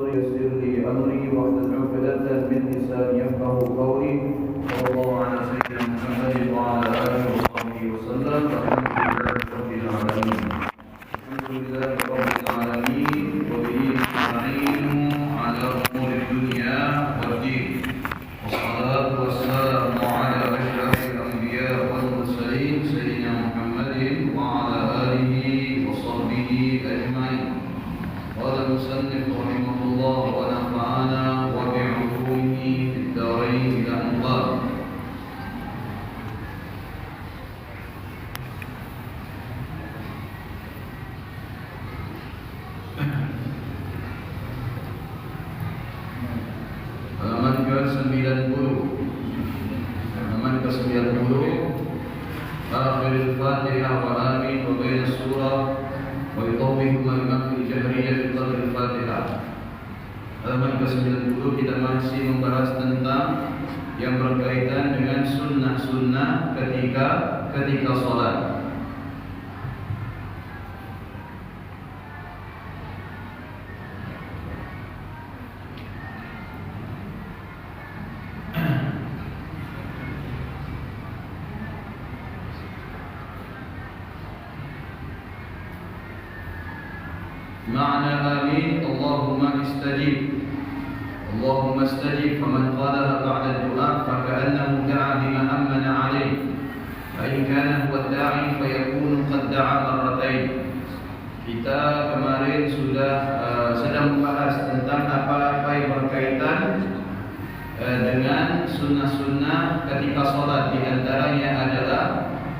يسر لي أمري واحلل عقدة من لساني يفقهوا قولي. صلى الله على سيدنا محمد وعلى آله وصحبه وسلم. الحمد لله رب العالمين وبه نستعين على أمور الدنيا والدين. والصلاة والسلام على أشرف الأنبياء والمرسلين سيدنا محمد وعلى آله وصحبه أجمعين. قال المصنف رحمه الله ونفعنا وبعلومه في الدارين إلى أن قال: halaman ke-90, halaman ke-90, akhirul Fatihah wa amin wa baina surah wa yutawbihu al-imam fil jahriyah fi qadr al-Fatihah. Halaman ke-90 kita masih membahas tentang yang berkaitan dengan sunnah-sunnah ketika salat. معنى آمين اللهم استجب، اللهم استجب، فمن قالها بعد الدعاء فكأنه دعا بما أمن عليه، فإن كان هو الداعي فيكون قد دعا مرتين. Kita kemarin sudah sedang membahas tentang apa-apa yang berkaitan dengan sunnah-sunnah ketika salat. Di antaranya adalah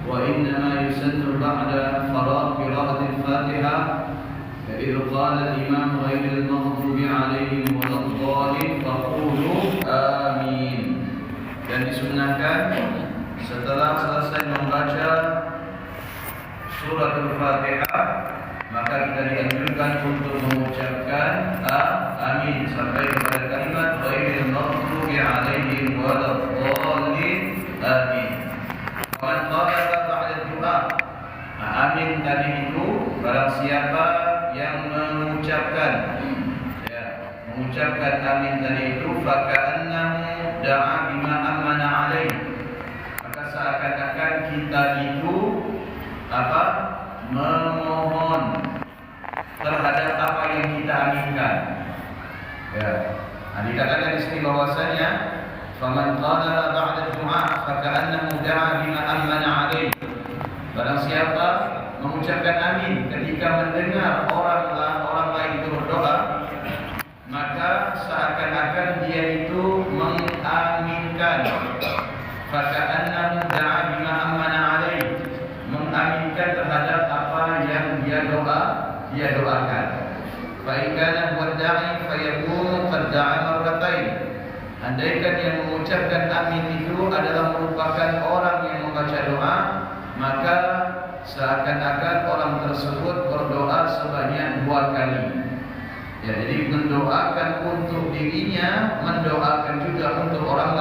wa innama yusannu ba'da faragh qira'atil Fatihah إذ قال الإمام غير المغضوب عليهم ولا الضالين فقولوا آمين. Dan disunnahkan setelah selesai membaca surat Al-Fatihah maka kita dianjurkan untuk mengucapkan amin sampai kepada kalimat ghairil maghdubi alaihim waladdallin amin. Man qala ba'da du'a, amin tadi itu barang siapa yang mengucapkan amin tadi itu faka'annahu da'a bima amana alaih, maka seakan-akan kita itu memohon terhadap apa yang kita aminkan. Dikatakan di sini bahwasanya faman qala ba'da du'a faka'annahu da'a bima amana alaih, barang siapa mengucapkan amin ketika mendengar orang lain itu berdoa, maka seakan-akan dia itu mengaminkan. Faka'annahu da'a bima amana alaih, mengaminkan terhadap apa yang dia doakan. Fa in kana huwa da'i fayakunu qad da'a marratain. Andaikan yang mengucapkan amin itu adalah merupakan orang yang membaca doa, maka seakan-akan orang tersebut berdoa sebanyak 2 kali. Jadi mendoakan untuk dirinya, mendoakan juga untuk orang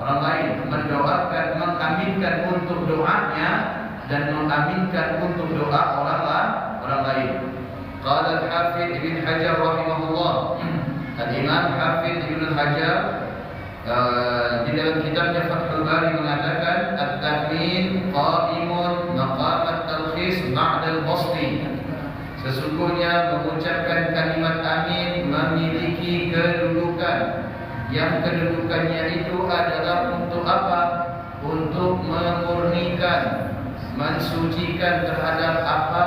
lain, mendoakan, mengaminkan untuk doanya dan mengaminkan untuk doa orang lain. Qala al-Hafidz Ibnu Hajar rahimahullah, Al-Imam Hafidz Ibnu Hajar di dalam kitabnya Fathul Bari mengatakan at-tahmin qa'imun maqam at-talkhis ba'da al-basthi. Sesungguhnya mengucapkan kalimat amin memiliki kedudukan yang kedudukannya itu adalah untuk apa? Untuk memurnikan, mensucikan terhadap apa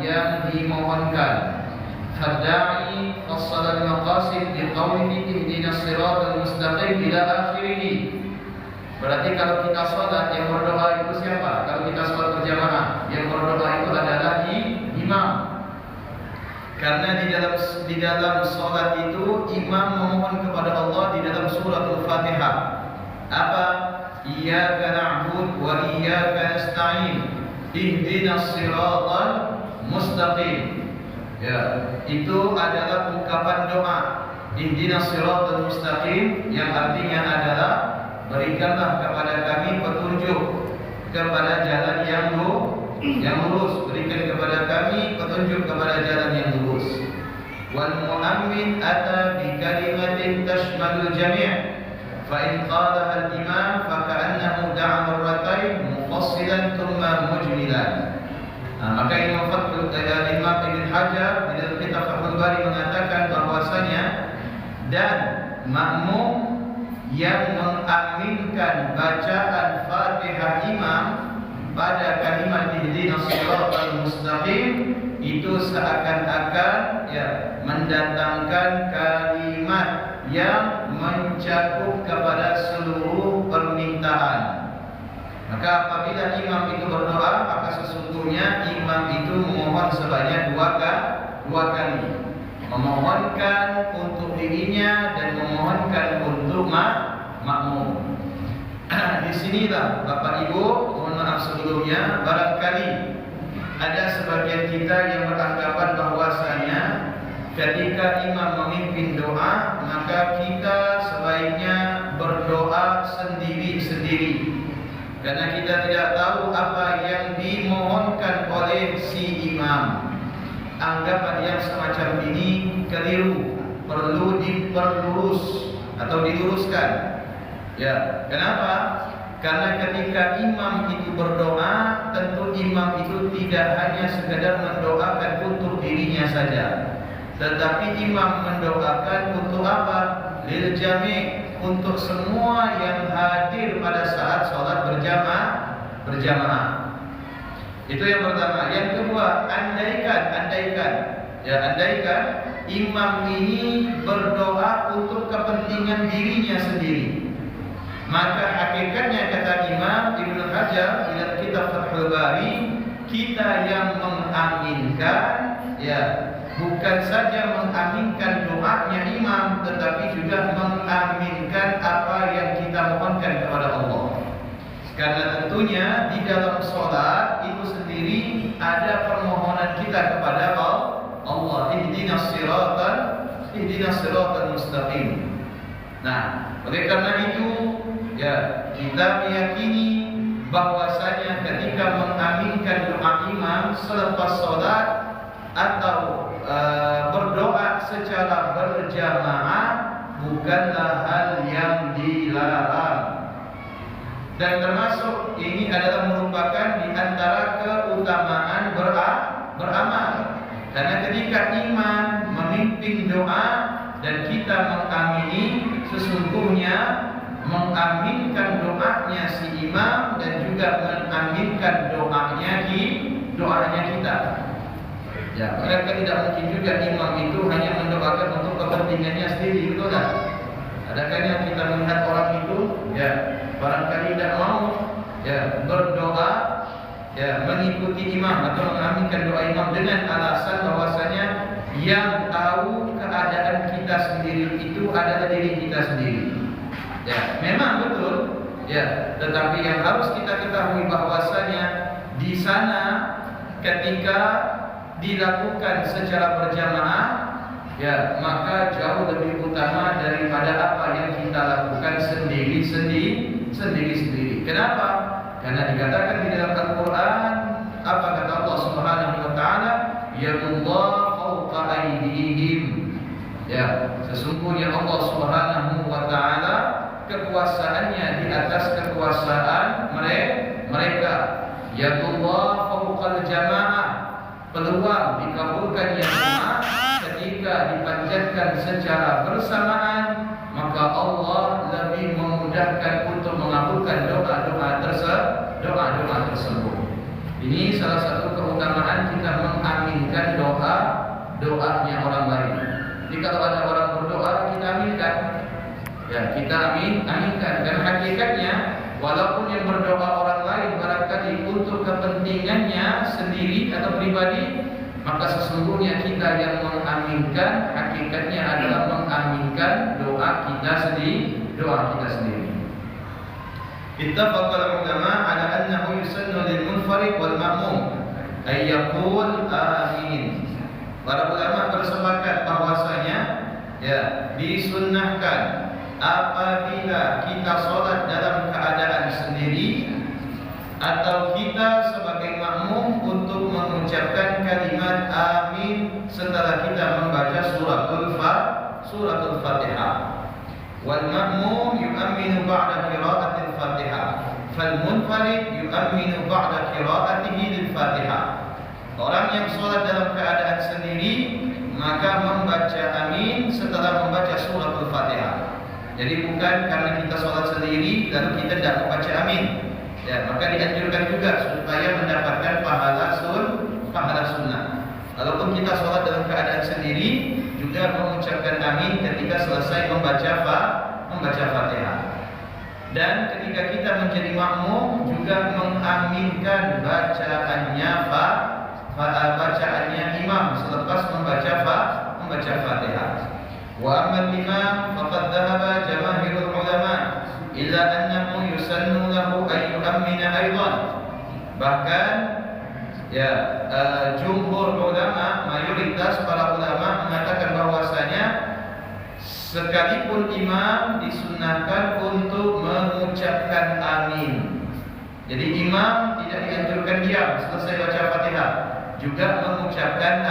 yang dimohonkan. Fadda'i fassala al-maqasid biqawlihi ihdinas siratal mustaqim ila akhirih. Berarti kalau kita salat yang berdoa itu siapa? Kalau kita salat berjamaah, yang berdoa itu adalah imam. Karena di dalam salat itu imam memohon kepada Allah di dalam surat Al-Fatihah. Apa? Iyyaka na'budu wa iyyaka nasta'in. Ihdinas siratal mustaqim. Itu adalah ungkapan doa ihdinas siratal mustaqim, yang artinya adalah berikanlah kepada kami petunjuk kepada jalan yang lurus, berikan kepada kami petunjuk kepada jalan yang lurus. wal muammin ata bi kalimatin tashmalul jami'. فإن قالها الإمام فكأنه دعا مرتين مفصلا ثم مجملا. Maka Imam Ibn Hajar di dalam kitab Fathul Bari mengatakan bahwasanya dan makmum yang mengaminkan bacaan Fatihah imam pada kalimat ihdinas siratal mustaqim itu seakan-akan mendatangkan kalimat yang mencakup kepada seluruh permintaan. Maka apabila imam itu berdoa, maka sesungguhnya imam itu memohon sebanyak dua kali. Memohonkan untuk dirinya dan memohonkan untuk makmum. Di sinilah Bapak Ibu, mohon maaf sebelumnya, barangkali ada sebagian kita yang beranggapan bahwasanya ketika imam memimpin doa, maka kita sebaiknya berdoa sendiri-sendiri. Karena kita tidak tahu apa yang dimohonkan oleh si imam. Anggapan yang semacam ini keliru, perlu diperlurus atau diluruskan. Ya, kenapa? Karena ketika imam itu berdoa, tentu imam itu tidak hanya sekedar mendoakan untuk dirinya saja, tetapi imam mendoakan untuk apa? Lil jami', untuk semua yang hadir pada saat sholat berjamaah. Itu yang pertama. Yang kedua, andaikan imam ini berdoa untuk kepentingan dirinya sendiri, maka hakikatnya kata Imam Ibn Hajar dalam kitab Fathul Bari, kita yang mengaminkan bukan saja mengaminkan doanya imam, tetapi juga mengaminkan apa yang kita mohonkan kepada Allah. Karena tentunya di dalam sholat itu sendiri ada permohonan kita kepada Allah. Ihdinas siratal mustaqim. Nah, oleh karena itu kita meyakini bahwasanya ketika mengaminkan doa imam selepas sholat atau berdoa secara berjamaah bukanlah hal yang dilarang. Dan termasuk ini adalah merupakan di antara keutamaan beramal. Karena ketika imam memimpin doa dan kita mengamini, sesungguhnya mengaminkan doanya si imam dan juga mengaminkan doanya kita. Ya, mereka tidak mungkin juga imam itu hanya mendoakan untuk kepentingannya sendiri, betul tak? Adakah yang kita melihat orang itu barangkali tidak mau berdoa mengikuti imam atau mengaminkan doa imam dengan alasan bahwasanya yang tahu keadaan kita sendiri itu adalah diri kita sendiri. Memang betul, tetapi yang harus kita ketahui bahwasanya di sana ketika dilakukan secara berjamaah, maka jauh lebih utama daripada apa yang kita lakukan sendiri-sendiri. Kenapa? Karena dikatakan di dalam Al-Quran, apa kata Allah Subhanahu wa Ta'ala? Yadullah fawqa aydihim. Sesungguhnya Allah Subhanahu wa Ta'ala kekuasaannya di atas kekuasaan mereka. Yadullah fawqal jamaah. Peluang dikabulkan yang sama ketika dipanjatkan secara bersamaan, maka Allah lebih memudahkan untuk mengabulkan doa-doa tersebut. Ini salah satu keutamaan kita mengaminkan doanya orang lain. Jadi kalau ada orang berdoa, kita aminkan. Kita aminkan. Dan hakikatnya walaupun yang berdoa orang lain barangkali untuk kepentingannya sendiri atau pribadi, maka sesungguhnya kita yang mengaminkan hakikatnya adalah mengaminkan doa kita sendiri. Ittafaqal ulama ala annahu yusannu lil munfarid wal ma'mum ay yaqul amin. Para ulama bersepakat bahwasanya disunnahkan apabila kita sholat dalam keadaan sendiri atau kita sebagai makmum untuk mengucapkan kalimat amin setelah kita membaca suratul Fatihah. Wal ma'mum yu'minu ba'da qira'atil Fatihah. Fal munfarid yu'minu ba'da qira'atihi lil Fatihah. Orang yang solat dalam keadaan sendiri maka membaca amin setelah membaca suratul Fatihah. Jadi bukan karena kita solat sendiri lalu kita tidak membaca amin. Ya, maka dianjurkan juga supaya mendapatkan pahala sunnah. Walaupun kita solat dalam keadaan sendiri juga mengucapkan amin ketika selesai membaca Fatihah. Dan ketika kita menjadi makmum juga mengaminkan bacaannya imam selepas membaca Fatihah. Wa amma al-imam faqad dhahaba jamaahirul ulama illa annahu yusannu lahu an yu'mina aidan. Bahkan jumhur ulama, mayoritas para ulama mengatakan bahwasanya sekalipun imam disunahkan untuk mengucapkan amin. Jadi imam tidak dianjurkan diam selesai baca Fatihah, juga mengucapkan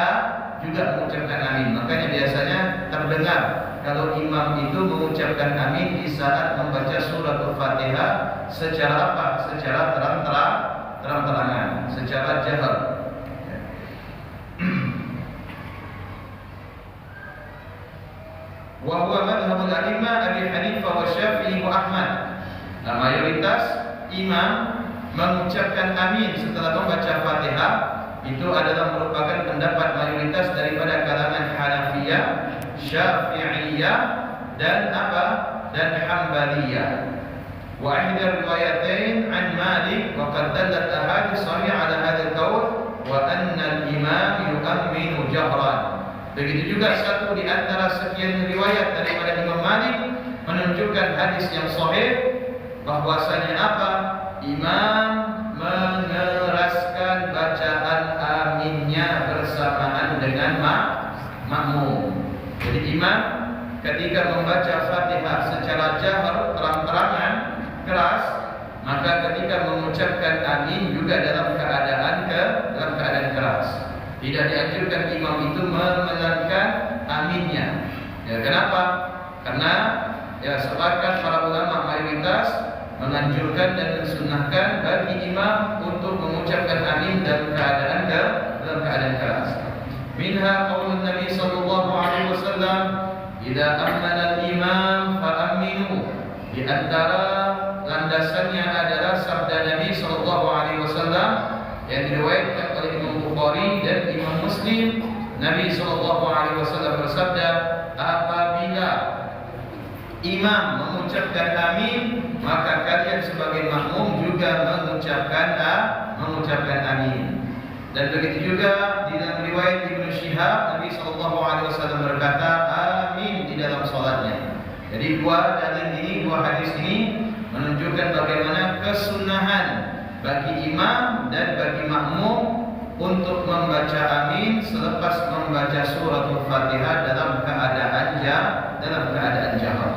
amin. Makanya biasanya terdengar kalau imam itu mengucapkan amin di saat membaca surat Al-Fatihah secara apa? Secara terang-terangan, secara jahar. Wa huwa madhhabul a'immah Abi Hanifah wa Syafi'i wa Ahmad. Nah, mayoritas imam mengucapkan amin setelah membaca Fatihah itu adalah merupakan pendapat mayoritas daripada kalangan Hanafiyah, Syafi'iyah dan Hanbaliyah. Wa ihda riwayatain an Malik wa qad dallat ahadits sahihah ala hadzal qaul wa anna al-imam yu'minu jahran. Begitu juga satu di antara sekian riwayat daripada Imam Malik menunjukkan hadis yang sahih bahwasanya apa? Imam mengeraskan bacaan aminnya bersamaan dengan makmum. Jadi imam ketika membaca Fatihah secara jahar terang-terangan keras, maka ketika mengucapkan amin juga dalam keadaan keras. Tidak dianjurkan imam itu memelankan aminnya. Ya, kenapa? Karena sepakat para ulama mayoritas menganjurkan dan mensunnahkan bagi imam untuk mengucapkan amin dalam keadaan keras. Minha qaulun Nabi sallallahu alaihi wasallam, "Idza amana al-imam fa aminu." Di antara landasannya adalah sabda Nabi sallallahu alaihi wasallam yang diriwayatkan oleh Imam Bukhari dan Imam Muslim. Nabi sallallahu alaihi wasallam bersabda, "Apabila imam mengucapkan amin, maka kalian sebagai makmum juga mengucapkan amin." Dan begitu juga di dalam riwayat Ibnu Syihab, Nabi sallallahu alaihi wasallam berkata amin di dalam salatnya. Jadi dua hadis ini menunjukkan bagaimana kesunahan bagi imam dan bagi makmum untuk membaca amin selepas membaca surat Al-Fatihah dalam keadaan jahar.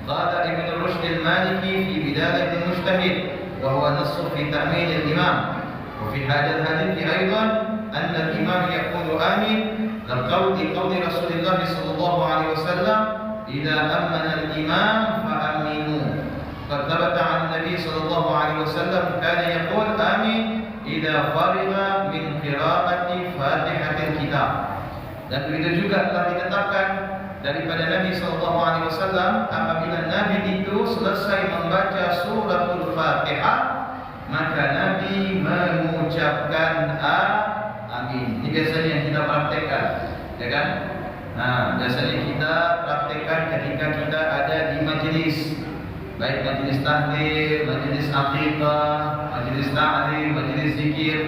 Qala Ibn Rushd al-Maliki fi Bidayah al-Mujtahid wa huwa nass fi ta'min al-imam. Wa fi hadha al-hadith aidan anna al-imam yaqulu amin liqawli Rasulullah sallallahu alaihi wasallam, "Idza amana al-imam fa aminu." Qad thabata 'an Nabi sallallahu alaihi wasallam kana yaqul amin idza fariga min qira'ati Fatihatil Kitab. Dan begitu juga telah ditetapkan daripada Nabi sallallahu alaihi wasallam apabila Nabi itu selesai membaca suratul Fatihah maka Nabi mengucapkan amin. Ini biasanya yang kita praktekkan, ya kan? Nah, biasanya kita praktekkan ketika kita ada di majelis, baik majelis tahlil, majelis aqiqah, majelis ta'lim, majelis zikir.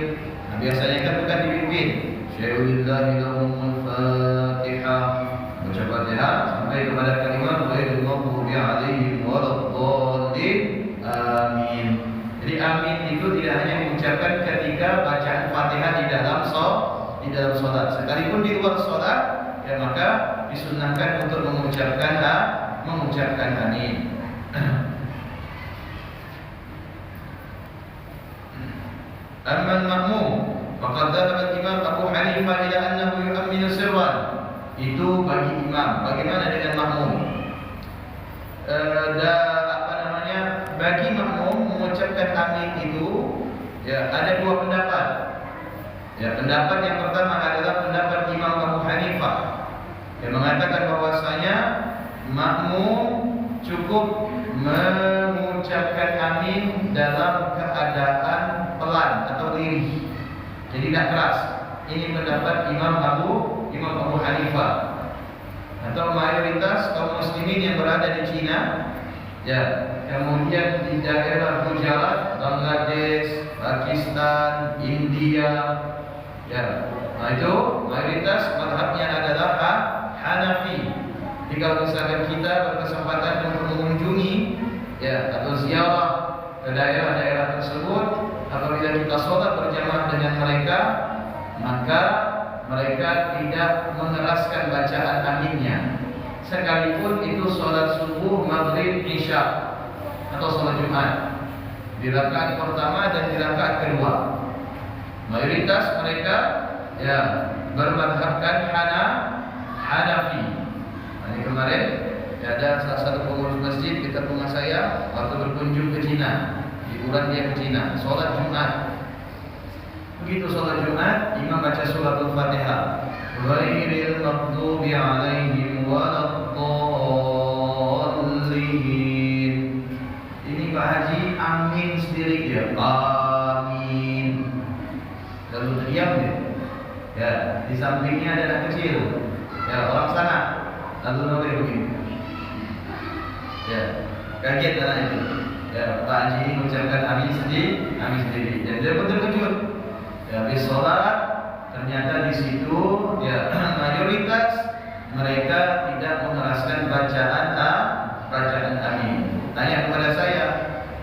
Nah, biasanya kan bukan dipimpin. Syai'ulillahi lahumul Fatihah. Baca Fatihah sampai kepada kalimat ghairil maghdubi 'alaihim waladdallin. Amin. Jadi amin itu tidak hanya diucapkan ketika bacaan Fatihah di dalam salat. Sekalipun di luar salat, ya maka disunnahkan untuk mengucapkan amin. Amma al-ma'mum faqad dhahaba al-imam Abu Hanifah ila annahu yu'minu sirran itu bagi imam. Bagaimana dengan makmum? Bagi makmum mengucapkan amin itu ya ada dua pendapat. Ya, pendapat yang pertama adalah pendapat Imam Abu Hanifah yang mengatakan bahwasanya makmum cukup mengucapkan amin dalam keadaan pelan atau lirih. Jadi tidak keras. Ini pendapat Imam Abu Hanifah. Atau mayoritas kaum muslimin yang berada di Cina, ya, kemudian di daerah Gujarat, Bangladesh, Pakistan, India, ya, nah itu mayoritas mazhabnya adalah Hanafi. Jadi kalau misalkan kita berkesempatan untuk mengunjungi, ya, atau ziarah ke daerah-daerah tersebut, apabila kita sholat berjamaah dengan mereka, maka mereka tidak mengeraskan bacaan aminnya, sekalipun itu sholat subuh, maghrib, isya atau sholat Jumat di rakaat pertama dan di rakaat kedua. Mayoritas mereka ya bermadhabkan Hanafi. Ini kemarin ya, ada salah satu pengurus masjid dekat rumah saya waktu berkunjung ke Cina, liburan dia ke Cina, sholat Jumat. Begitu sholat Jumat, imam baca suratul Fatihah. Ghairil maghdubi alaihim waladdallin. Ini Pak Haji amin sendiri dia. Amin. Lalu diam dia. Ya, di sampingnya ada anak kecil. Ya, orang sana. Lalu noleh begini. Ya, kaget anak itu. Ya, Pak Haji mengucapkan amin sendiri. Dan dia pun terkejut. Ya, habis sholat ternyata di situ ya mayoritas mereka tidak mengeraskan bacaan amin. Tanya kepada saya,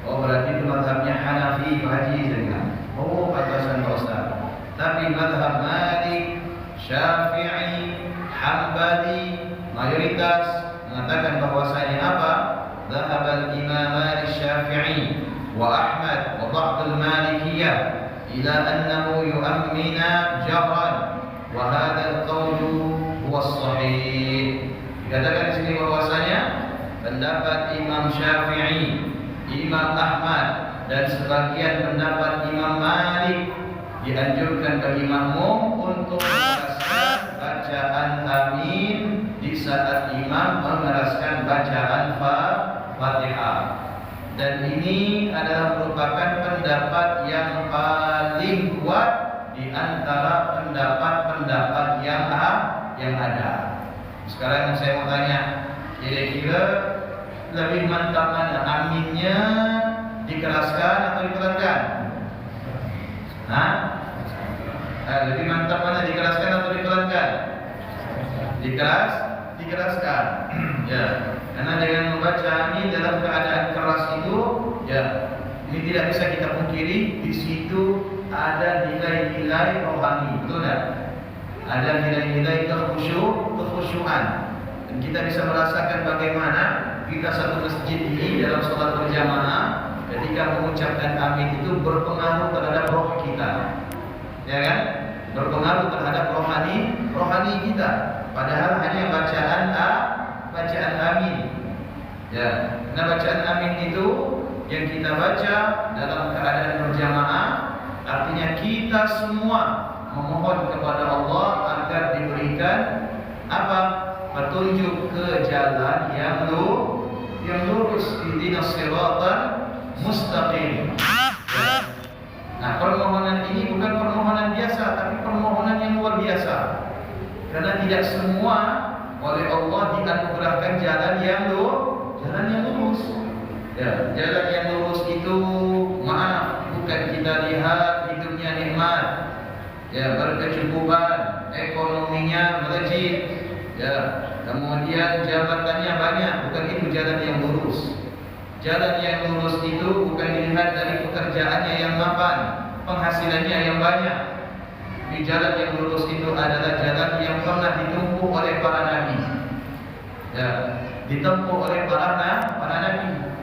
oh berarti itu mazhabnya Hanafi, Pak Haji. Saya bilang, oh pantasan Pak Ustaz. Tapi mazhab Malik, Syafi'i, Hambali mayoritas mengatakan bahwasanya apa? Dhahaba al-Imam Syafi'i wa Ahmad wa ba'd al-Malikiyah ila annahu yu'ammina jahran wa hadha al-qawlu huwa as-sahih. Dikatakan di sini bahwasanya pendapat Imam Syafi'i, Imam Ahmad dan sebagian pendapat Imam Malik dianjurkan bagi makmum untuk mengeraskan bacaan amin di saat imam mengeraskan bacaan Fatihah. Dan ini adalah merupakan pendapat yang paling kuat di antara pendapat-pendapat yang ada. Sekarang saya mau tanya, kira-kira lebih mantap mana, aminnya dikeraskan atau dipelankan? Lebih mantap mana, dikeraskan atau dipelankan? Dikeraskan. Ya. Karena dengan membaca amin dalam keadaan keras itu, ya, ini tidak bisa kita pungkiri, di situ ada nilai-nilai rohani, betul tak? Ada nilai-nilai kekhusyuan, dan kita bisa merasakan bagaimana kita satu masjid ini dalam sholat berjamaah, ketika mengucapkan amin itu berpengaruh terhadap roh kita, ya kan? Berpengaruh terhadap rohani kita. Padahal hanya bacaan amin. Ya, nah bacaan amin itu yang kita baca dalam keadaan berjamaah, artinya kita semua memohon kepada Allah agar diberikan apa? Petunjuk ke jalan yang lurus, ihdinas siratal mustaqim. Ya. Nah, permohonan ini bukan permohonan biasa, tapi permohonan yang luar biasa. Karena tidak semua oleh Allah dianugerahkan jalan yang lurus. Ya, jalan yang lurus itu maaf, bukan kita lihat hidupnya nikmat, ya, berkecukupan, ekonominya melejit, ya, kemudian jabatannya banyak, bukan itu jalan yang lurus. Jalan yang lurus itu bukan dilihat dari pekerjaannya yang mapan, penghasilannya yang banyak. Di jalan yang lurus itu adalah jalan yang pernah ditempuh oleh para nabi. Ya, ditempuh oleh para nabi.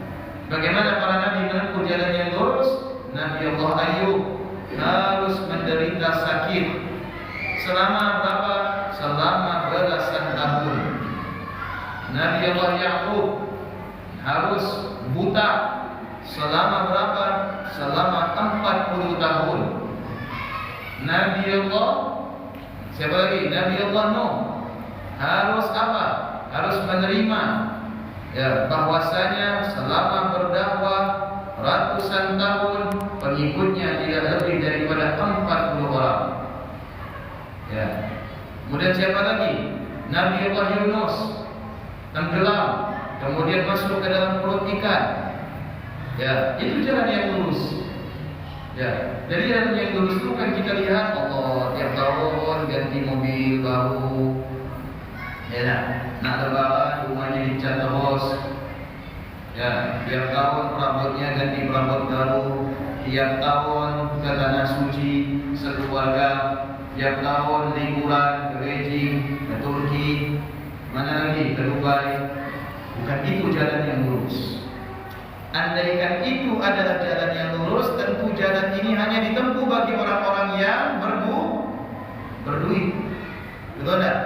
Bagaimana para nabi menempuh jalan yang lurus? Nabi Allah Ayub harus menderita sakit selama berapa? Selama belasan tahun. Nabi Allah Ya'qub harus buta selama berapa? Selama 40 tahun. Nabi Allah, siapa lagi? Nabi Allah Nuh harus apa? Harus menerima bahwasanya selama berdakwah ratusan tahun pengikutnya tidak lebih daripada 40 orang. Kemudian siapa lagi? Nabi Allah Yunus tenggelam, kemudian masuk ke dalam perut ikan. Itu jalan yang lurus. Jadi jalan yang lurus itu kan kita lihat Allah tiap tahun ganti mobil baru. Nak lebaran rumahnya dicat terus. Tiap tahun perabotnya ganti perabot baru. Tiap tahun ke tanah suci sekeluarga. Tiap tahun liburan ke Beijing, ke Turki, mana lagi ke Dubai. Bukan itu jalan yang lurus. Andaikan itu adalah jalan yang lurus, tentu jalan ini hanya ditempuh bagi orang-orang yang berduit. Betul tak?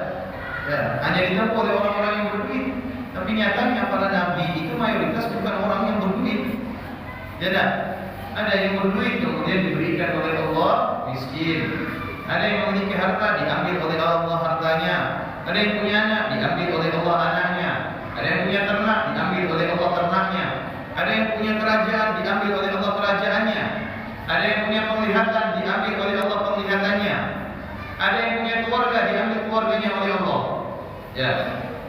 Hanya ditempuh oleh orang-orang yang berduit. Tapi nyatanya para nabi itu mayoritas bukan orang yang berduit. Ada yang berduit kemudian diberikan oleh Allah miskin. Ada yang memiliki harta diambil oleh Allah hartanya. Ada yang punya anak diambil oleh Allah anaknya. Ada yang punya ternak diambil oleh Allah ternaknya. Ada yang punya kerajaan diambil oleh Allah kerajaannya. Ada yang punya penglihatan diambil oleh Allah penglihatannya. Ada yang punya keluarga diambil keluarganya oleh Allah.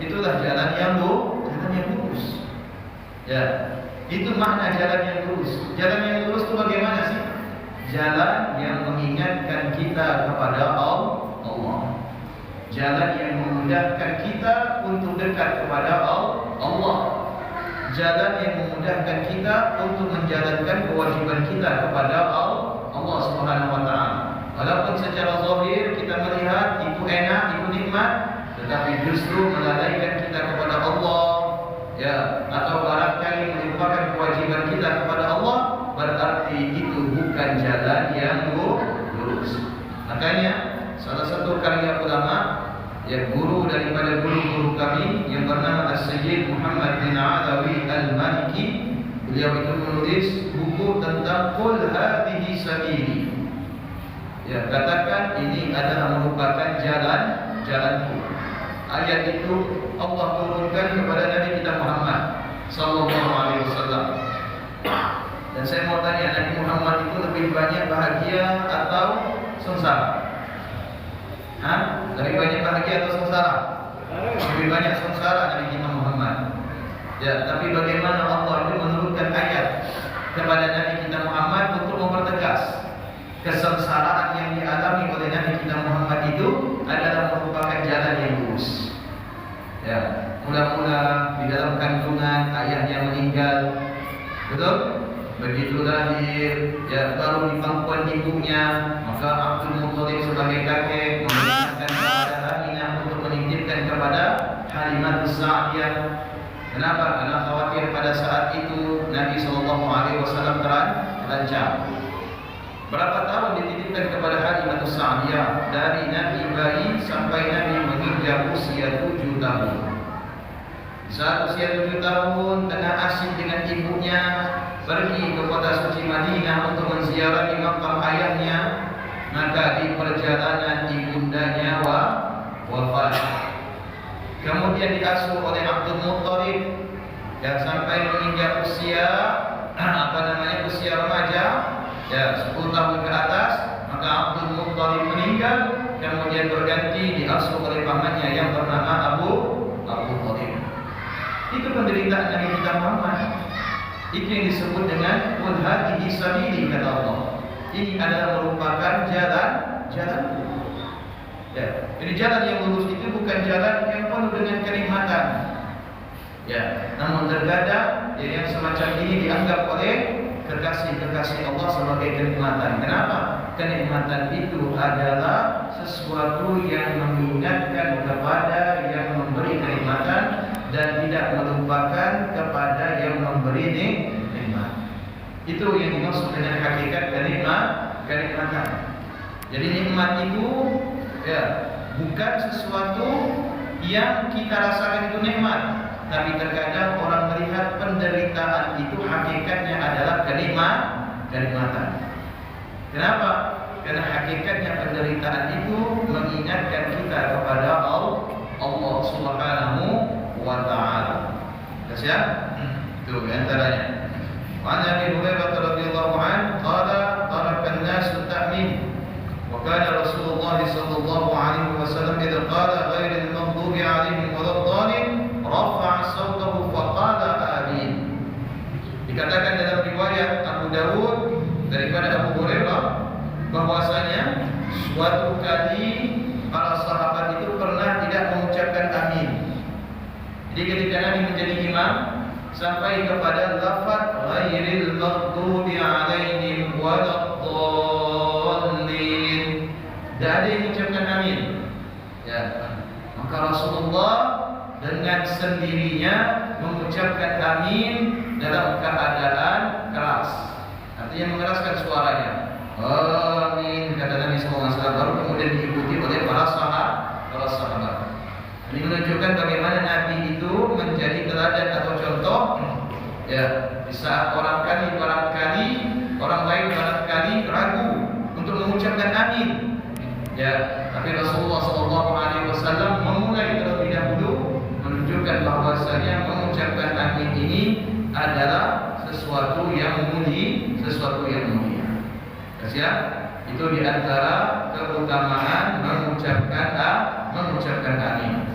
Itulah jalan yang lurus. Itu makna jalan yang lurus. Jalan yang lurus itu bagaimana sih? Jalan yang mengingatkan kita kepada Allah. Jalan yang memudahkan kita untuk dekat kepada Allah. Jalan yang memudahkan kita untuk menjalankan kewajiban kita kepada Allah Subhanahu wa taala. Walaupun secara zahir kita melihat itu enak, itu nikmat, tetapi justru melalaikan kita kepada Allah, atau barangkali melupakan kewajiban kita kepada Allah, berarti itu bukan jalan yang lurus. Makanya salah satu karya ulama, guru daripada guru-guru kami yang bernama As-Sayyid Muhammad bin Alawi Al-Maliki, beliau itu menulis buku tentang Qul hadhihi sabili. Katakan ini adalah merupakan jalanku. Ayat itu Allah turunkan kepada Nabi kita Muhammad sallallahu alaihi wasallam. Dan saya mau tanya, Nabi Muhammad itu lebih banyak bahagia atau sengsara? Lebih banyak bahagia atau sengsara? Lebih banyak sengsara Nabi kita Muhammad. Tapi bagaimana Allah itu menurunkan ayat kepada Nabi kita Muhammad untuk mempertegas kesengsaraan yang dialami oleh Nabi kita Muhammad itu adalah merupakan jalan yang lurus. Mula-mula di dalam kandungan ayahnya meninggal, betul? Begitu lahir, baru di pangkuan ibunya, maka Abdul Muttalib sebagai kakek memerintahkan kepada Aminah untuk menitipkan kepada Halimatus Sa'diyah. Kenapa? Karena khawatir pada saat itu Nabi SAW terancam. Berapa tahun dititipkan kepada Halimatus Sa'diyah? Dari Nabi bayi sampai Nabi menginjak usia 7 tahun. Saat usia 7 tahun tengah asyik dengan ibunya, pergi ke kota suci Madinah untuk menziarahi makam ayahnya, maka di perjalanan ibundanya wafat. Kemudian diasuh oleh Abdul Muttalib sampai menginjak usia usia remaja, 10 tahun ke atas, maka Abdul Muttalib meninggal, kemudian berganti diasuh oleh pamannya yang bernama Abu Thalib. Itu penderitaan Nabi kita Muhammad. Itu yang disebut dengan Qul hadhihi sabili, kata Allah. Ini adalah merupakan jalan. Jadi jalan yang lurus itu bukan jalan yang penuh dengan kenikmatan. Namun terkadang yang semacam ini dianggap oleh kekasih-kekasih Allah sebagai kenikmatan. Kenapa? Kenikmatan itu adalah sesuatu yang mengingatkan kepada yang memberi kenikmatan dan tidak melupakan kepada yang memberi nikmat. Itu yang dimaksud dengan hakikat kenikmatan. Jadi nikmat itu bukan sesuatu yang kita rasakan itu nikmat, tapi terkadang orang melihat penderitaan itu hakikatnya adalah kenikmatan. Kenapa? Karena hakikatnya penderitaan itu mengingatkan kita kepada Allah Subhanahu wa taala. Ya? Itu antaranya. Wa Nabi Hurairah radhiyallahu anhu qala taraka an-nas at-ta'min wa kana Rasulullah sallallahu alaihi wasallam idza qala ghairil maghdubi alaihim waladdallin rafa'a sawtahu fa qala amin. Dikatakan dalam riwayat Abu Dawud daripada Abu Hurairah bahwasanya suatu kali para sahabat itu pernah tidak mengucapkan amin. Jadi ketika Nabi menjadi imam sampai kepada lafaz ghairil maghdubi alaihim waladdallin, tidak ada yang mengucapkan amin. Ya, maka Rasulullah dengan sendirinya mengucapkan amin dalam keadaan keras, artinya mengeraskan suaranya. Amin, kata Nabi SAW, baru kemudian diikuti oleh para sahabat. Ini menunjukkan bagaimana Nabi itu menjadi teladan atau contoh. Ya, di saat barangkali orang lain barangkali ragu untuk mengucapkan amin. Ya, tapi Rasulullah SAW memulai terlebih dahulu menunjukkan bahwasanya mengucapkan amin ini adalah sesuatu yang mulia. Ya, itu di antara keutamaan mengucapkan amin.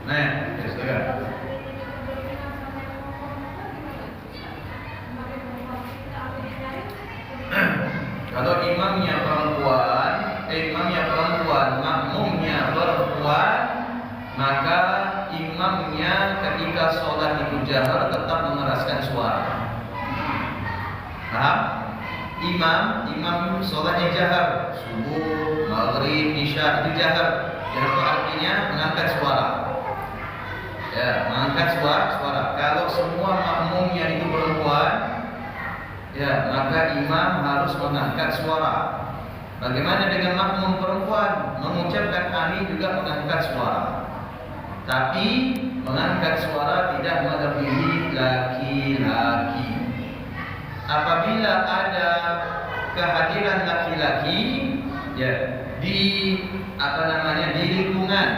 Nah, silakan. Kalau imamnya perempuan, makmumnya perempuan, maka imamnya ketika sholat itu jahar tetap mengeraskan suara. Paham? Imam sholatnya jahar, subuh, maghrib, isya itu jahar. Yang artinya mengangkat suara. Ya, mengangkat suara. Kalau semua makmumnya itu perempuan, ya, maka imam harus mengangkat suara. Bagaimana dengan makmum perempuan? Mengucapkan amin juga mengangkat suara. Tapi mengangkat suara tidak melebihi laki-laki. Apabila ada kehadiran laki-laki, ya, di lingkungan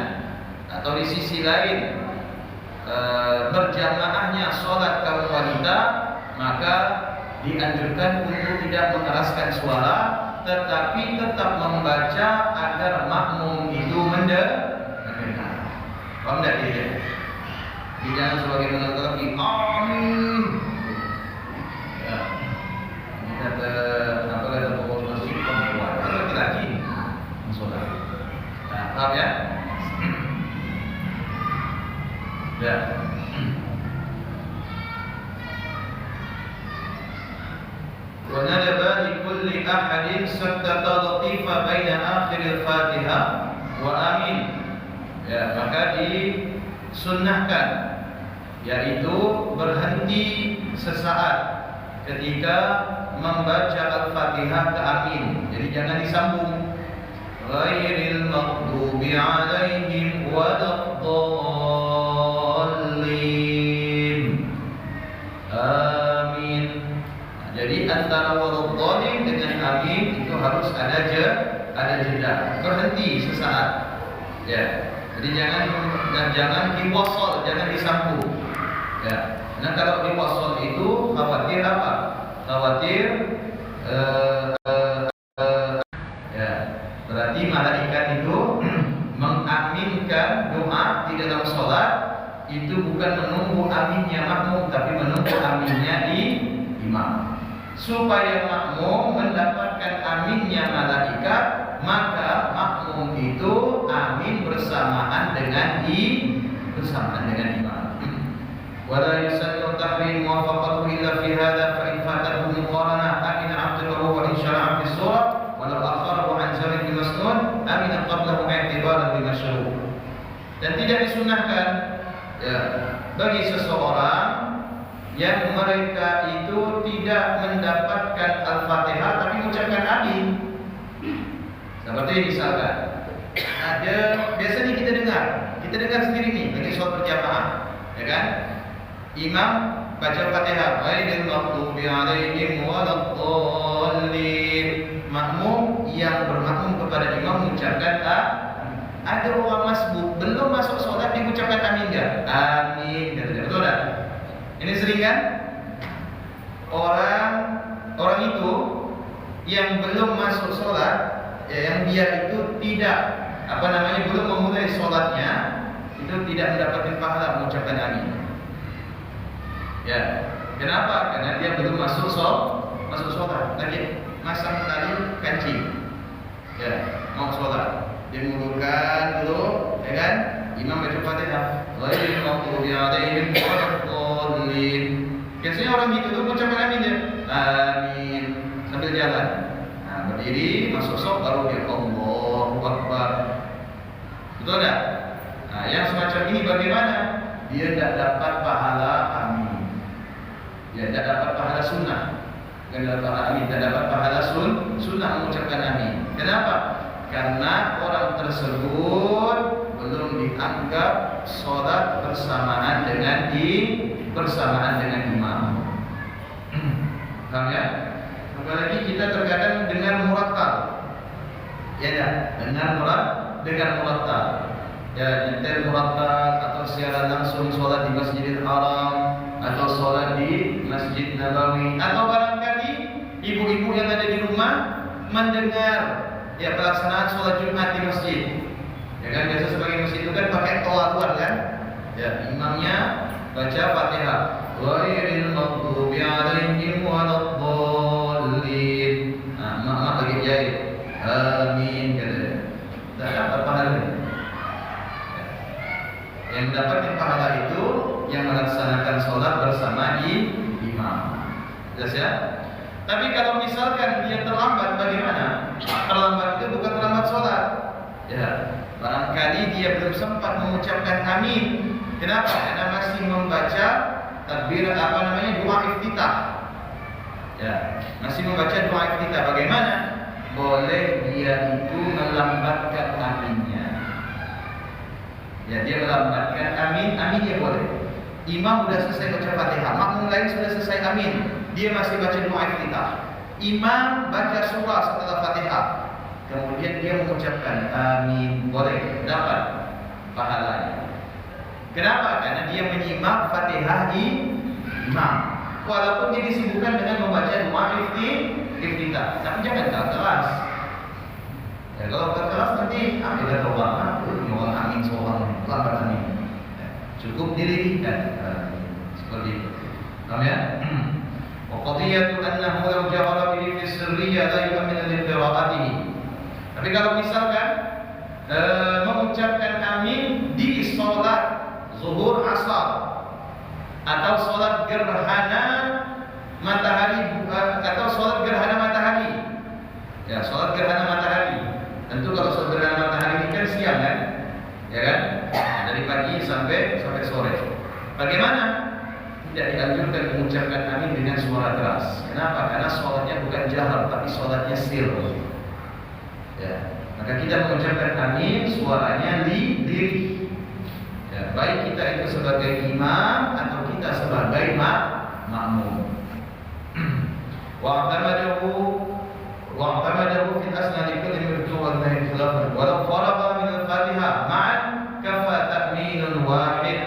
atau di sisi lain berjamaahnya sholat kaum wanita, maka dianjurkan untuk tidak mengeraskan suara, tetapi tetap membaca agar makmum itu mendengar. Paham tidak dia? Tidak sebagai menanggapi amin. Ya. Ini kata pokok masjid perempuan, laki-laki sholat. Nah, paham ya? Ya. وندب لكل أحد سكتة لطيفة بين آخر الفاتحة وآمين. Ya, maka disunnahkan, yaitu berhenti sesaat ketika membaca Al-Fatihah ke amin. Jadi jangan disambung. Ghairil maghdubi alaihim waladdallin. Amin. Jadi antara waladdallin dengan amin itu harus ada jeda, berhenti sesaat. Ya. Jadi jangan diwasal, jangan disambung. Ya. Nah, kalau diwasal itu khawatir apa? Khawatir ya, berarti malaikat itu mengaminkan doa di dalam sholat itu bukan menunggu aminnya makmum, tapi menunggu aminnya imam. Supaya makmum mendapatkan aminnya malaikat, maka makmum itu amin bersamaan dengan imam. Wala yusannu tahrim muwafaqatuhu illa fi hadha fa in fatahu muqarana amin aqtahu wa in syara'a fi surah walau akharahu an zaman bi masnun amin qablahu i'tibaran bi masyru'. Dan tidak disunahkan, ya, bagi seseorang yang mereka itu tidak mendapatkan Al-Fatihah tapi mengucapkan amin. Seperti misalkan ada biasanya kita dengar sendiri nih lagi solat berjamaah, ya kan? Imam baca Fatihah, ghairil maghdubi 'alaihim waladdallin. Makmum yang bermakmum kepada imam mengucapkan ada orang masbuk belum masuk solat diucapkan amin enggak? Amin, betul tak? Ini sering kan? Orang itu yang belum masuk solat, ya, yang dia itu tidak belum memulai solatnya, itu tidak mendapatkan pahala mengucapkan amin. Ya, kenapa? Karena dia belum masuk solat, lagi masang tali kancing. Ya, mau solat, dimulurkan dulu, ya kan? Imam baca Fatihah, ghairil maghdubi 'alaihim waladdallin. Biasanya orang gitu tuh mengucapkan amin ya, amin sambil jalan. Nah, berdiri masuk solat baru dia Allahu Akbar. Betul tak? Nah, yang semacam ini bagaimana? Dia tidak dapat pahala amin. Dia tidak dapat pahala sunnah. Tidak dapat pahala sunnah mengucapkan amin. Kenapa? Karena orang tersebut belum dianggap sholat bersamaan dengan imam. Paham ya? Apalagi kita terkadang dengar murattal. Ya dah, dengar murattal. Ya, nyetel murattal atau secara langsung sholat di Masjidil Haram atau sholat di Masjid Nabawi, atau barangkali ibu-ibu yang ada di rumah mendengar ya pelaksanaan sholat Jumat di masjid. Ya kan, biasa sebagai masjid itu kan pakai toa kan? Ya, imamnya baca Fatihah, ghairil maghdubi 'alaihim waladdallin. Nah, mak lagi jahit, amin katanya. Tak dapat pahala. Yang mendapatkan pahala itu yang melaksanakan sholat bersama imam. Jelas ya? Tapi kalau misalkan dia terlambat, bagaimana? Terlambat itu bukan terlambat sholat. Ya, barangkali dia belum sempat mengucapkan amin. Kenapa? Karena masih membaca takbir doa iftitah. Ya, masih membaca doa iftitah. Bagaimana? Boleh dia itu melambatkan aminnya. Ya, dia melambatkan aminnya boleh. Imam sudah selesai baca Fatihah, makmum lain sudah selesai amin, dia masih baca doa iftitah. Imam baca surah setelah Fatihah, kemudian dia mengucapkan amin, boleh, dapat pahalanya. Kenapa? Karena dia menyimak Fatihah imam, walaupun dia disibukkan dengan membaca doa iftitah. Tapi jangan keras. Ya, kalau keras nanti ada orang amin seorang lambat amin. Cukup dilirihkan seperti itu. Paham ya? Wa qadiyatu annahu law jahara bihi fi sirriyya la yu'minu li qira'atihi. Tapi kalau misalkan mengucapkan amin di salat zuhur asar atau salat gerhana matahari atau salat gerhana matahari. Ya, salat gerhana matahari. Tentu kalau salat gerhana matahari ini kan siang kan? Ya kan? Dari pagi sampai sore. Bagaimana? Tidak dianjurkan mengucapkan amin dengan suara keras. Kenapa? Karena sholatnya bukan jahar, tapi sholatnya sir. Ya, maka kita mengucapkan amin suaranya lirih. Ya, baik kita itu sebagai imam atau kita sebagai makmum. Wa'tamadahu fil asnadi kulli mirtu wal nahi khilafan walau faragha min al-Fatihah ma'an kafa ta'minun wahid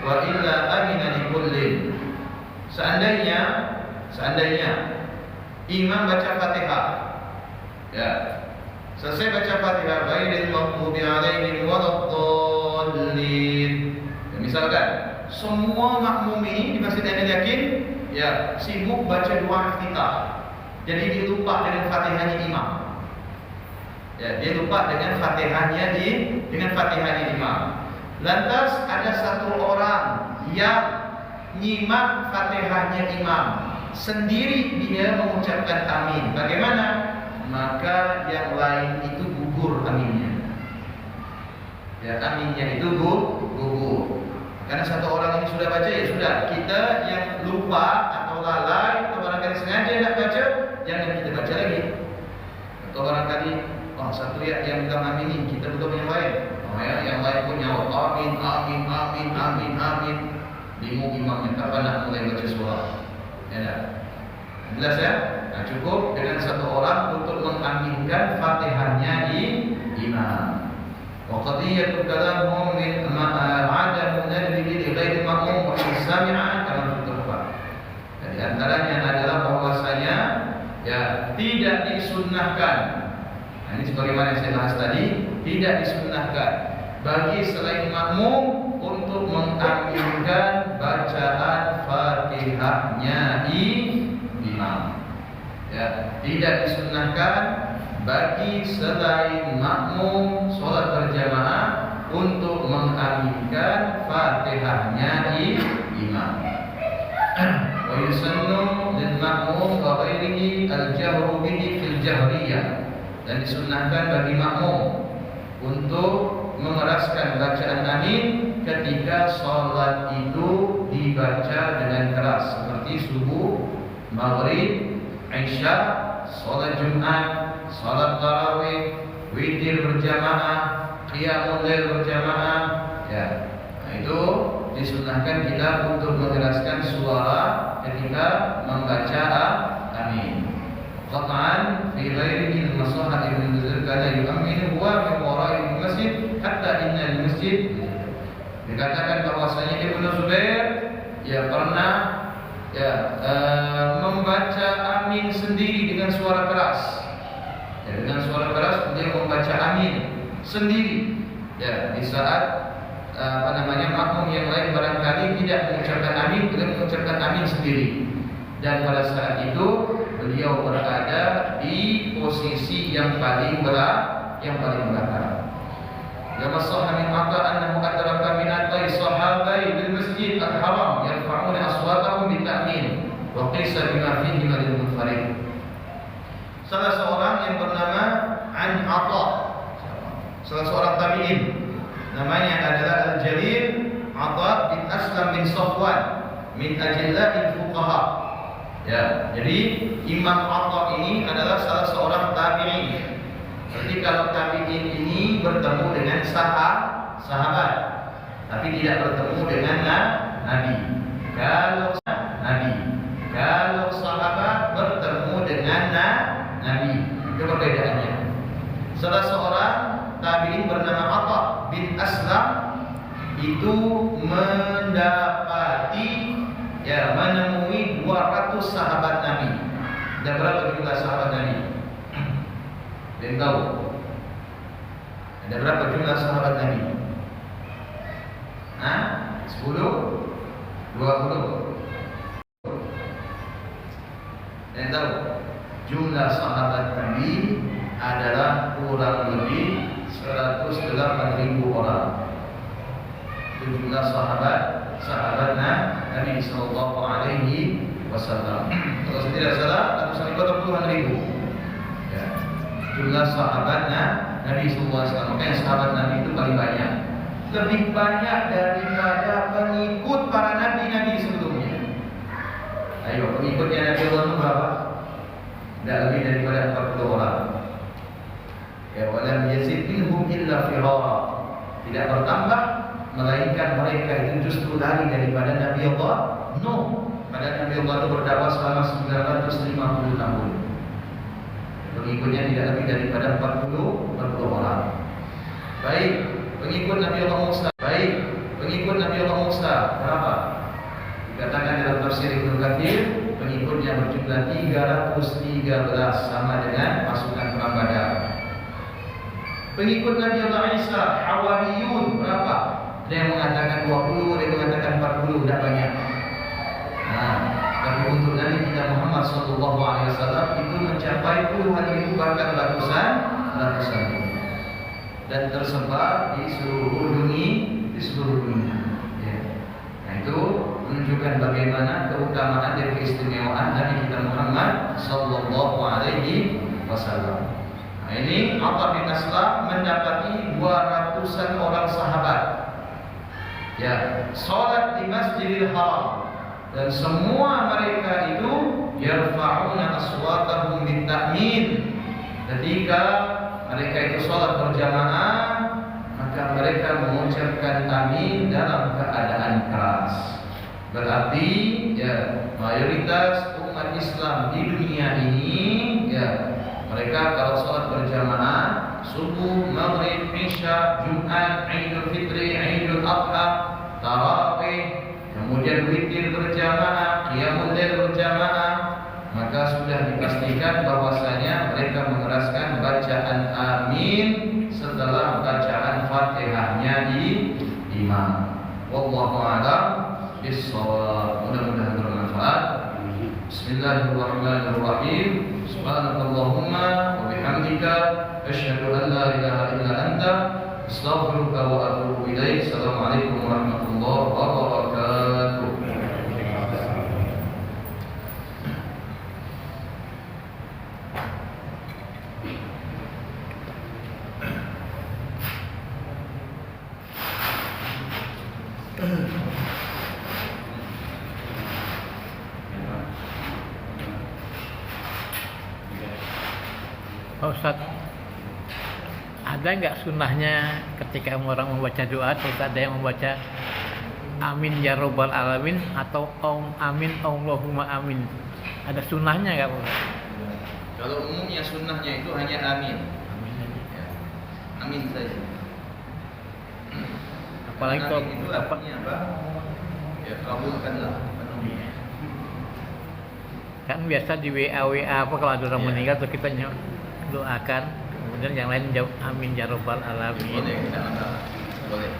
wa illa amina li kullin. Seandainya imam baca Fatihah, ya, selesai baca Fatihah, ghairil maghdubi 'alaihim waladdallin. Ya, misalkan semua makmum ini di Masjid Ainul Yakin ya sibuk baca doa iftitah. Jadi dia lupa dengan Fatihahnya imam. Ya, dia lupa dengan Fatihahnya imam. Lantas ada satu orang yang nyimak Fatihahnya imam, sendiri dia mengucapkan amin. Bagaimana? Maka yang lain itu gugur aminnya. Ya, aminnya itu gugur. Karena satu orang ini sudah baca, ya sudah. Kita yang lupa atau lalai atau barangkali sengaja tidak baca, jangan kita baca lagi. Atau barangkali satu yang bilang amin ini, kita belum yang lain. Yang lain pun nyawa amin, amin, amin, amin, amin. Bingung imamnya kapan nak mulai baca surah. Ya tak? Jelas ya? Nah, cukup dengan satu orang untuk mengaminkan Fatihahnya imam. Wa qadiyatu kalamhum min adam nadbi li ghairi ma'mum wa sami'a kama tuqra. Jadi antaranya adalah bahwasanya ya tidak disunnahkan. Nah, ini sebagaimana yang saya bahas tadi, tidak disunnahkan bagi selain makmum untuk mengaminkan bacaan Fatihahnya imam. Ya, tidak disunnahkan bagi selain makmum sholat berjamaah untuk mengaminkan Fatihahnya imam. Wa yusannu lil ma'mum wa ghairihi al-jahru bihi fil jahriyah. Dan disunnahkan bagi makmum untuk mengeraskan bacaan amin ketika sholat itu dibaca dengan keras, seperti subuh, maghrib, isya, sholat Jumat, sholat tarawih, witir berjamaah, qiyamul lail berjamaah. Ya, nah itu disunnahkan kita untuk mengeraskan suara ketika membaca amin. Qat'an fi ghairihi al-maslahah ibn Nuzul kana yu'minu huwa min wara'i al-masjid hatta inna al-masjid. Dikatakan bahwasanya Ibnu Zubair ya pernah membaca amin sendiri dengan suara keras. Ya, dengan suara keras dia membaca amin sendiri. Ya, di saat makmum yang lain barangkali tidak mengucapkan amin, beliau mengucapkan amin sendiri. Dan pada saat itu beliau berada di posisi yang paling belakang. Kama sahha min Atha annahu adraka min atai sahabai bil masjid al-haram yarfa'una aswatahum bit-ta'min wa qisa bima fihi lil munfarid. Salah seorang yang bernama Atha, salah seorang tabi'in, namanya adalah Al-Jalil Atha bin Aslam bin Safwan min ajilla'il fuqaha. Ya, jadi Imam Atha ini adalah salah seorang tabi'in. Jadi kalau tabi'in ini bertemu dengan sahabat, tapi tidak bertemu dengan Nabi. Kalau sahabat bertemu dengan Nabi, itu perbedaannya. Salah seorang tabi'in bernama Atha bin Aslam itu menemui 200 sahabat Nabi. Dan berapa jumlah sahabat Nabi? Dan tahu? Ada berapa jumlah sahabat Nabi? 10? 20? Dan tahu? Jumlah sahabat Nabi adalah kurang lebih 108.000 orang. Itu jumlah sahabat Nabi sallallahu alaihi wasallam. Kalau saya tidak salah, ratusan ribu atau puluhan ribu. Ya. Jumlah sahabatnya Nabi sallallahu alaihi wasallam. Makanya sahabat Nabi itu paling banyak. Lebih banyak daripada pengikut para nabi sebelumnya. Ayo, pengikutnya Nabi Allah itu berapa? Tidak lebih daripada 40 orang. Ya, walam yazid minhum illa firara. Tidak bertambah melainkan mereka itu justru lari daripada Nabi Allah Nuh. Pada Nabi Allah itu berdakwah selama 950 tahun. Pengikutnya tidak lebih daripada 40 orang. Baik, pengikut Nabi Allah Musa berapa? Dikatakan dalam tafsir Ibnu Katsir, pengikutnya berjumlah 313, sama dengan pasukan perang Badar. Pengikut Nabi Allah Isa, Hawariyun berapa? Ada yang mengatakan 20, ada yang mengatakan 40, tidak banyak. Tapi untuk Nabi kita Muhammad SAW itu mencapai puluhan ribu, bahkan ratusan ribu, dan tersebar di seluruh dunia. Ya. Nah, itu menunjukkan bagaimana keutamaan dan keistimewaan Nabi kita Muhammad SAW. Nah, ini Atha bin Aslam mendapati 200-an orang sahabat. Ya, sholat di Masjidil Haram, dan semua mereka itu yarfa'una aswatahum bit-ta'min, ketika mereka itu sholat berjamaah, maka mereka mengucapkan amin dalam keadaan keras. Berarti ya mayoritas umat Islam di dunia ini ya mereka kalau sholat berjamaah subuh, maghrib, isya, Jumat, Idul Fitri, Idul Adha, tarawih, kemudian witir berjamaah, qiyamul lail berjamaah, maka sudah dipastikan bahwasanya mereka mengeraskan bacaan amin setelah bacaan Fatihahnya di imam. Wallahu a'lam bissawab. Mudah-mudahan bermanfaat. Bismillahirrahmanirrahim. Subhanakallahumma wa bihamdika asyhadu an la ilaha illa anta astaghfiruka wa atubu ilaik. Assalamualaikum warahmatullahi wabarakatuh. Pak Ustadz, ada nggak sunnahnya ketika orang membaca doa terus ada yang membaca amin ya robbal alamin atau amin Allahumma amin? Ada sunnahnya nggak Pak Ustadz? Kalau umumnya sunnahnya itu hanya amin. Amin aja. Ya, amin saja. Apalagi kalau amin itu artinya apa? Ya kabulkanlah. Iya. Kan biasa di WA apa kalau ada orang meninggal tuh kita doakan, kemudian yang lain jawab amin ya robbal alamin. Boleh, tidak masalah. Boleh.